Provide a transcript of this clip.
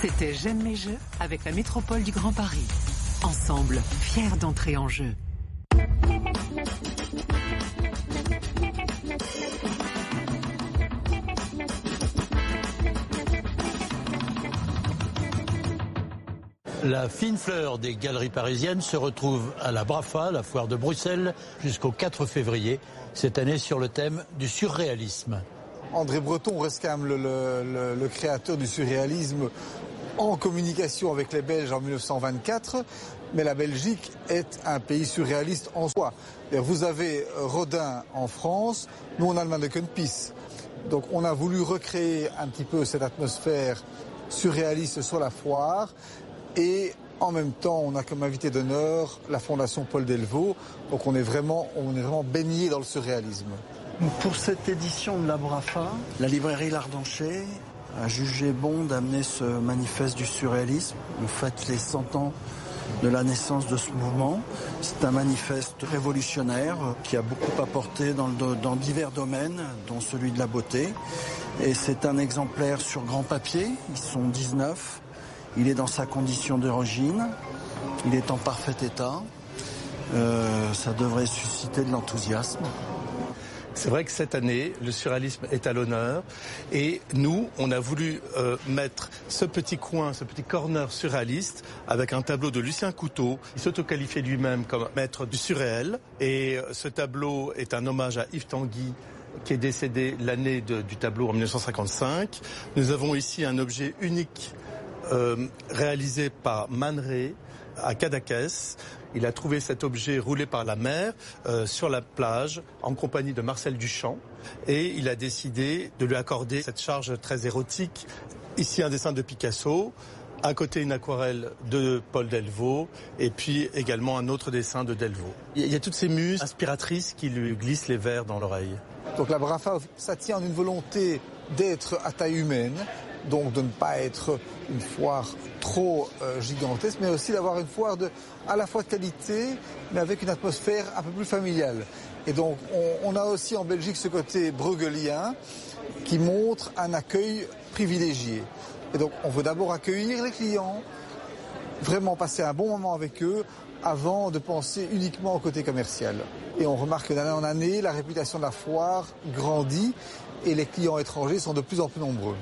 C'était J'aime mes jeux avec la métropole du Grand Paris. Ensemble, fiers d'entrer en jeu. La fine fleur des galeries parisiennes se retrouve à la Brafa, la foire de Bruxelles, jusqu'au 4 février, cette année sur le thème du surréalisme. André Breton reste quand même le créateur du surréalisme en communication avec les Belges en 1924, mais la Belgique est un pays surréaliste en soi. Vous avez Rodin en France, nous on a le Manneken Pis. Donc on a voulu recréer un petit peu cette atmosphère surréaliste sur la foire. Et en même temps, on a comme invité d'honneur la Fondation Paul Delvaux. Donc on est vraiment baigné dans le surréalisme. Pour cette édition de la Brafa, la librairie L'Ardancher a jugé bon d'amener ce manifeste du surréalisme. On fête les 100 ans de la naissance de ce mouvement. C'est un manifeste révolutionnaire qui a beaucoup apporté dans divers domaines, dont celui de la beauté. Et c'est un exemplaire sur grand papier. Ils sont 19. Il est dans sa condition d'origine, il est en parfait état, ça devrait susciter de l'enthousiasme. C'est vrai que cette année, le surréalisme est à l'honneur et nous, on a voulu mettre ce petit coin, ce petit corner surréaliste avec un tableau de Lucien Couteau. Il s'auto-qualifiait lui-même comme maître du surréel et ce tableau est un hommage à Yves Tanguy, qui est décédé l'année du tableau en 1955. Nous avons ici un objet unique réalisé par Man Ray à Cadaqués. Il a trouvé cet objet roulé par la mer sur la plage en compagnie de Marcel Duchamp et il a décidé de lui accorder cette charge très érotique. Ici un dessin de Picasso, à côté une aquarelle de Paul Delvaux et puis également un autre dessin de Delvaux. Il y a toutes ces muses inspiratrices qui lui glissent les vers dans l'oreille. Donc la Brafa, ça tient en une volonté d'être à taille humaine, donc de ne pas être une foire trop gigantesque, mais aussi d'avoir une foire à la fois de qualité, mais avec une atmosphère un peu plus familiale. Et donc on a aussi en Belgique ce côté brueggelien qui montre un accueil privilégié. Et donc on veut d'abord accueillir les clients, vraiment passer un bon moment avec eux, avant de penser uniquement au côté commercial. Et on remarque que d'année en année, la réputation de la foire grandit et les clients étrangers sont de plus en plus nombreux.